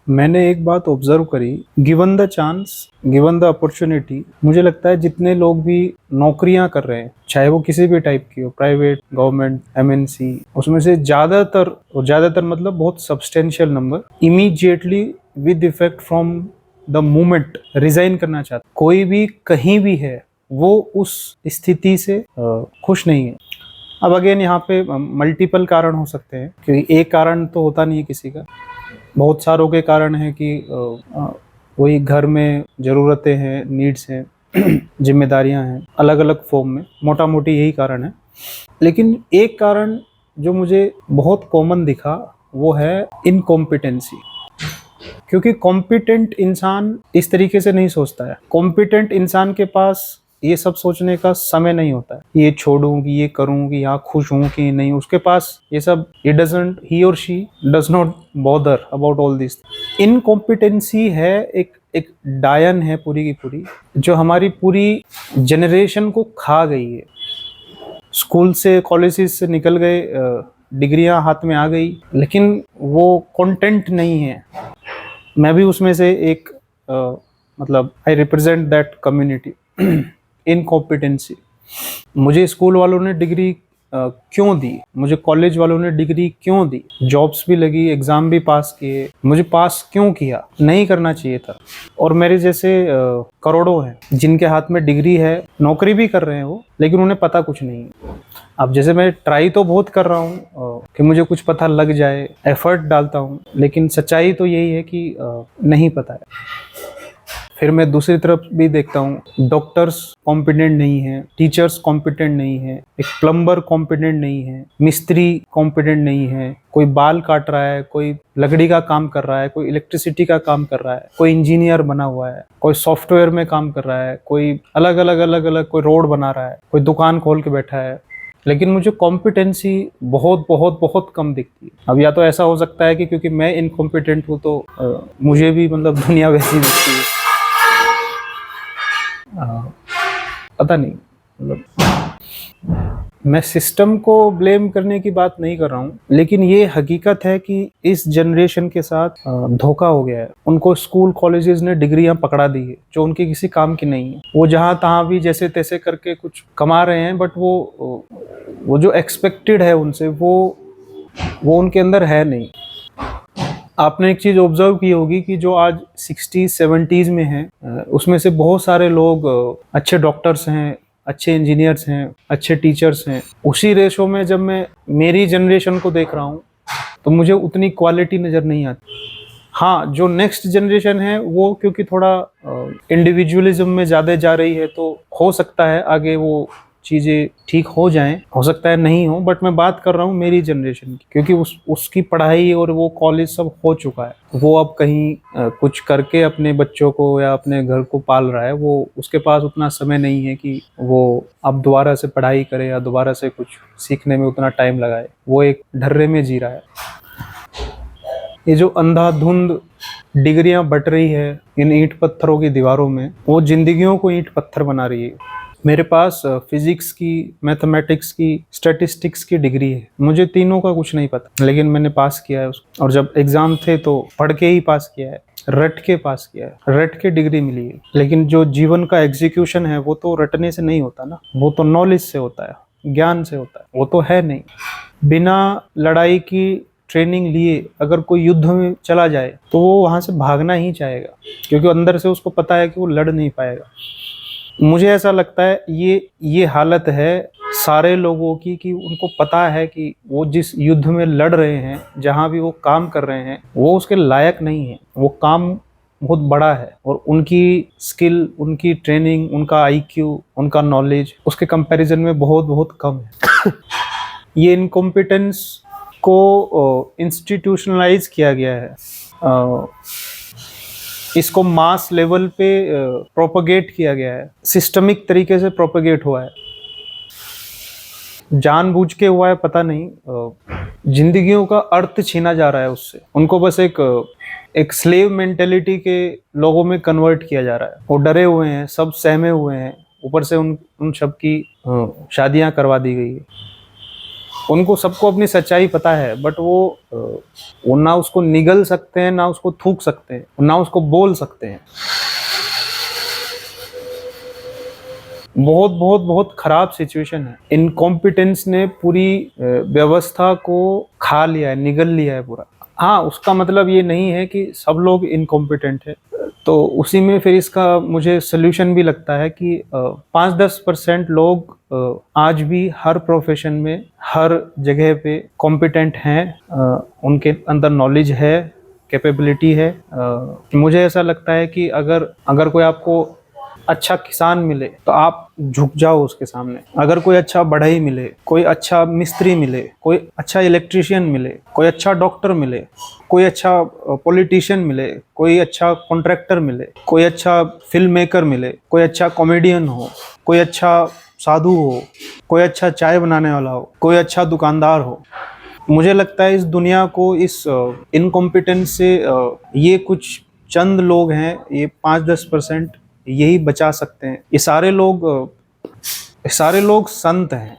मैंने एक बात ऑब्जर्व करी, given the chance, given the opportunity, मुझे लगता है जितने लोग भी नौकरियां कर रहे हैं, चाहे वो किसी भी टाइप की हो, प्राइवेट, गवर्नमेंट, एमएनसी, उसमें से ज्यादातर, और ज्यादातर मतलब बहुत substantial number, immediately with effect from the moment resign करना चाहता। कोई भी कहीं भी है, वो उस स्थिति से खुश नहीं है। अब अगेन यहाँ पे मल्टीपल कारण हो सकते हैं, क्योंकि एक कारण तो होता नहीं है किसी का, बहुत सारों के कारण है कि वही घर में ज़रूरतें हैं, नीड्स हैं, जिम्मेदारियां हैं, अलग अलग फॉर्म में, मोटा मोटी यही कारण है। लेकिन एक कारण जो मुझे बहुत कॉमन दिखा वो है इनकॉम्पिटेंसी। क्योंकि कॉम्पिटेंट इंसान इस तरीके से नहीं सोचता है। कॉम्पिटेंट इंसान के पास ये सब सोचने का समय नहीं होता है, ये छोड़ूं कि ये करूं कि यहाँ खुश हूं कि नहीं, उसके पास ये सब, ही और she does not bother about all this. Incompetency है एक डायन है पूरी की पूरी, जो हमारी पूरी जनरेशन को खा गई है। स्कूल से, कॉलेजेस से निकल गए, डिग्रियां हाथ में आ गई, लेकिन वो कंटेंट नहीं है। मैं भी उसमें से एक मतलब I represent that community. Incompetency. मुझे स्कूल वालों ने डिग्री क्यों दी, मुझे कॉलेज वालों ने डिग्री क्यों दी, जॉब्स भी लगी, एग्जाम भी पास किए, मुझे पास क्यों किया, नहीं करना चाहिए था। और मेरे जैसे करोड़ों हैं जिनके हाथ में डिग्री है, नौकरी भी कर रहे हैं वो, लेकिन उन्हें पता कुछ नहीं है। अब जैसे मैं ट्राई तो बहुत कर रहा हूँ कि मुझे कुछ पता लग जाए, एफर्ट डालता हूँ, लेकिन सच्चाई तो यही है कि नहीं पता है। फिर मैं दूसरी तरफ भी देखता हूँ, डॉक्टर्स कॉम्पिटेंट नहीं है, टीचर्स कॉम्पिटेंट नहीं है, एक प्लम्बर कॉम्पिटेंट नहीं है, मिस्त्री कॉम्पिटेंट नहीं है, कोई बाल काट रहा है, कोई लकड़ी का काम कर रहा है, कोई इलेक्ट्रिसिटी का काम कर रहा है, कोई इंजीनियर बना हुआ है, कोई सॉफ्टवेयर में काम कर रहा है, कोई अलग अलग कोई रोड बना रहा है, कोई दुकान खोल के बैठा है। लेकिन मुझे कॉम्पिटेंसी बहुत बहुत बहुत कम दिखती है। अब या तो ऐसा हो सकता है कि क्योंकि मैं इनकॉम्पिटेंट हूँ तो मुझे भी मतलब दुनिया वैसी दिखती है, पता नहीं। मतलब मैं सिस्टम को ब्लेम करने की बात नहीं कर रहा हूँ, लेकिन ये हकीकत है कि इस जनरेशन के साथ धोखा हो गया है। उनको स्कूल कॉलेजेस ने डिग्रियां पकड़ा दी है जो उनकी किसी काम की नहीं है। वो जहाँ तहाँ भी जैसे तैसे करके कुछ कमा रहे हैं, बट वो जो एक्सपेक्टेड है उनसे, वो उनके अंदर है नहीं। आपने एक चीज ऑब्जर्व की होगी कि जो आज 60s-70s में हैं, उसमें से बहुत सारे लोग अच्छे डॉक्टर्स हैं, अच्छे इंजीनियर्स हैं, अच्छे टीचर्स हैं। उसी रेशो में जब मैं मेरी जनरेशन को देख रहा हूँ तो मुझे उतनी क्वालिटी नज़र नहीं आती। हाँ, जो नेक्स्ट जनरेशन है वो क्योंकि थोड़ा इंडिविजुअलिज्म में ज़्यादा जा रही है, तो हो सकता है आगे वो चीज़ें ठीक हो जाएं, हो सकता है नहीं हो, बट मैं बात कर रहा हूँ मेरी जनरेशन की, क्योंकि उसकी पढ़ाई और वो कॉलेज सब हो चुका है। वो अब कहीं कुछ करके अपने बच्चों को या अपने घर को पाल रहा है। वो उसके पास उतना समय नहीं है कि वो अब दोबारा से पढ़ाई करे या दोबारा से कुछ सीखने में उतना टाइम लगाए। वो एक ढर्रे में जी रहा है। ये जो अंधाधुंध डिग्रियां बट रही है इन ईंट पत्थरों की दीवारों में, वो जिंदगियों को ईंट पत्थर बना रही है। मेरे पास फिजिक्स की, मैथमेटिक्स की, स्टैटिस्टिक्स की डिग्री है। मुझे तीनों का कुछ नहीं पता, लेकिन मैंने पास किया है उसको। और जब एग्जाम थे तो पढ़ के ही पास किया है, रट के पास किया है, रट के डिग्री मिली है। लेकिन जो जीवन का एग्जीक्यूशन है वो तो रटने से नहीं होता ना, वो तो नॉलेज से होता है, ज्ञान से होता है। वो तो है नहीं। बिना लड़ाई की ट्रेनिंग लिए अगर कोई युद्ध में चला जाए तो वो वहां से भागना ही चाहेगा, क्योंकि अंदर से उसको पता है कि वो लड़ नहीं पाएगा। मुझे ऐसा लगता है ये हालत है सारे लोगों की, कि उनको पता है कि वो जिस युद्ध में लड़ रहे हैं, जहां भी वो काम कर रहे हैं, वो उसके लायक नहीं है। वो काम बहुत बड़ा है और उनकी स्किल, उनकी ट्रेनिंग, उनका आईक्यू, उनका नॉलेज उसके कंपैरिजन में बहुत बहुत कम है। ये इनकॉम्पिटेंस को इंस्टीट्यूशनलाइज किया गया है। इसको मास लेवल पे प्रोपगेट किया गया है, सिस्टमिक तरीके से प्रोपगेट हुआ है। जानबूझ के हुआ है पता नहीं, जिंदगियों का अर्थ छीना जा रहा है उससे। उनको बस एक स्लेव मेंटेलिटी के लोगों में कन्वर्ट किया जा रहा है। वो डरे हुए हैं, सब सहमे हुए हैं, ऊपर से उन सब की शादियां करवा दी गई है। उनको सबको अपनी सच्चाई पता है, बट वो ना उसको निगल सकते हैं, ना उसको थूक सकते हैं, ना उसको बोल सकते हैं। बहुत बहुत बहुत खराब सिचुएशन है। इनकॉम्पिटेंस ने पूरी व्यवस्था को खा लिया है, निगल लिया है पूरा। हाँ, उसका मतलब ये नहीं है कि सब लोग इनकॉम्पिटेंट है। तो उसी में फिर इसका मुझे सोल्यूशन भी लगता है कि 5-10% लोग आज भी हर प्रोफेशन में, हर जगह पे कॉम्पिटेंट हैं, उनके अंदर नॉलेज है, कैपेबिलिटी है। मुझे ऐसा लगता है कि अगर अगर कोई आपको अच्छा किसान मिले तो आप झुक जाओ उसके सामने। अगर कोई अच्छा बढ़ई मिले, कोई अच्छा मिस्त्री मिले, कोई अच्छा इलेक्ट्रिशियन मिले, कोई अच्छा डॉक्टर मिले, कोई अच्छा पॉलिटिशियन मिले, कोई अच्छा कॉन्ट्रैक्टर मिले, कोई अच्छा फिल्म मेकर मिले, कोई अच्छा कॉमेडियन हो, कोई अच्छा साधु हो, कोई अच्छा चाय बनाने वाला हो, कोई अच्छा दुकानदार हो, मुझे लगता है इस दुनिया को इस इनकॉम्पिटेंस से ये कुछ चंद लोग हैं, ये 5-10% यही बचा सकते हैं। ये सारे लोग संत हैं।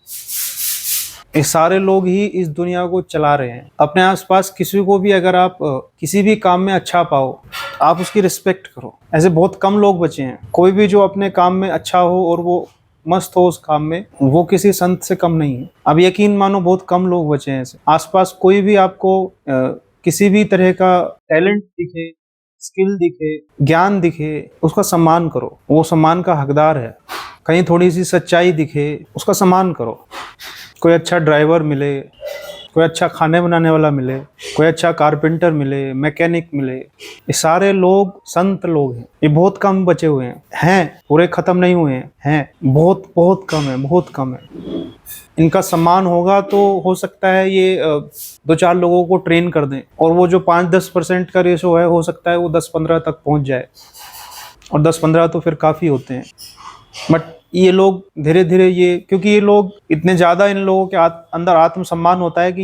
ये सारे लोग ही इस दुनिया को चला रहे हैं। अपने आसपास किसी को भी अगर आप किसी भी काम में अच्छा पाओ, आप उसकी रिस्पेक्ट करो। ऐसे बहुत कम लोग बचे हैं। कोई भी जो अपने काम में अच्छा हो और वो मस्त हो उस काम में, वो किसी संत से कम नहीं है। अब यकीन मानो बहुत कम लोग बचे हैं ऐसे। आसपास कोई भी आपको किसी भी तरह का टैलेंट दिखे, स्किल दिखे, ज्ञान दिखे, उसका सम्मान करो। वो सम्मान का हकदार है। कहीं थोड़ी सी सच्चाई दिखे, उसका सम्मान करो। कोई अच्छा ड्राइवर मिले, कोई अच्छा खाने बनाने वाला मिले, कोई अच्छा कारपेंटर मिले, मैकेनिक मिले, ये सारे लोग संत लोग हैं। ये बहुत कम बचे हुए हैं, पूरे खत्म नहीं हुए हैं, बहुत बहुत कम है, बहुत कम है। इनका सम्मान होगा तो हो सकता है ये 2-4 लोगों को ट्रेन कर दें, और वो जो 5-10% का रेशो है, हो सकता है वो 10-15 तक पहुंच जाए, और 10-15 तो फिर काफ़ी होते हैं। बट ये लोग धीरे धीरे, ये क्योंकि ये लोग इतने ज़्यादा, इन लोगों के अंदर आत्मसम्मान होता है कि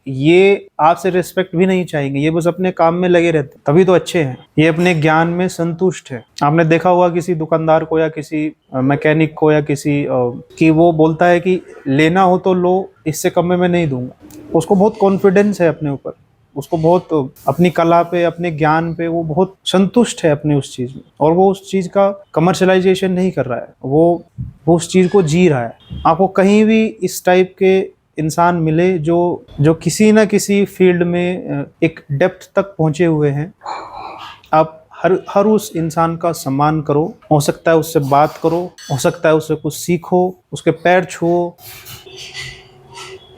ये आपसे रिस्पेक्ट भी नहीं चाहेंगे। ये बस अपने काम में लगे रहते, तभी तो अच्छे हैं। ये अपने ज्ञान में संतुष्ट है। आपने देखा होगा किसी दुकानदार को या किसी मैकेनिक को या किसी कि वो बोलता है कि लेना हो तो लो, इससे कम में मैं नहीं दूंगा। उसको बहुत कॉन्फिडेंस है अपने ऊपर, उसको बहुत अपनी कला पे, अपने ज्ञान पे वो बहुत संतुष्ट है अपनी उस चीज़ में, और वो उस चीज़ का कमर्शलाइजेशन नहीं कर रहा है, वो उस चीज़ को जी रहा है। आपको कहीं भी इस टाइप के इंसान मिले जो किसी ना किसी फील्ड में एक डेप्थ तक पहुंचे हुए हैं, आप हर उस इंसान का सम्मान करो। हो सकता है उससे बात करो, हो सकता है उससे कुछ सीखो, उसके पैर छुओ।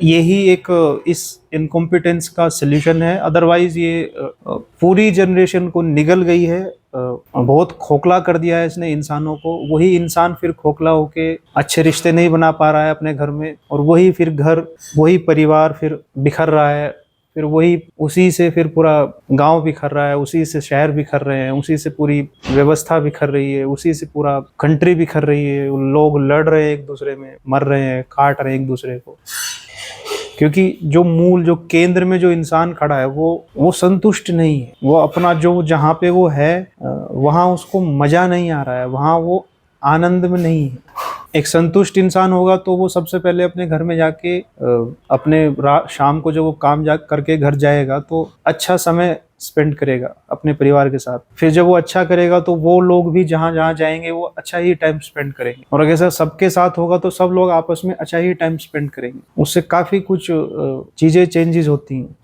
यही एक इस इनकॉम्पिटेंस का सल्यूशन है। अदरवाइज ये पूरी जनरेशन को निगल गई है, बहुत खोखला कर दिया है इसने इंसानों को। वही इंसान फिर खोखला होके अच्छे रिश्ते नहीं बना पा रहा है अपने घर में, और वही फिर घर, वही परिवार फिर बिखर रहा है। फिर वही, उसी से फिर पूरा गांव बिखर रहा है, उसी से शहर बिखर रहे हैं, उसी से पूरी व्यवस्था बिखर रही है, उसी से पूरा कंट्री बिखर रही है। लोग लड़ रहे हैं एक दूसरे में, मर रहे हैं, काट रहे हैं एक दूसरे को, क्योंकि जो मूल, जो केंद्र में जो इंसान खड़ा है वो संतुष्ट नहीं है। वो अपना जो जहाँ पे वो है वहाँ उसको मजा नहीं आ रहा है, वहाँ वो आनंद में नहीं है। एक संतुष्ट इंसान होगा तो वो सबसे पहले अपने घर में जाके अपने शाम को जब वो काम जा करके घर जाएगा तो अच्छा समय स्पेंड करेगा अपने परिवार के साथ। फिर जब वो अच्छा करेगा तो वो लोग भी जहाँ जहाँ जाएंगे वो अच्छा ही टाइम स्पेंड करेंगे, और अगर सबके साथ होगा तो सब लोग आपस में अच्छा ही टाइम स्पेंड करेंगे। उससे काफ़ी कुछ चीज़ें चेंजेस होती हैं।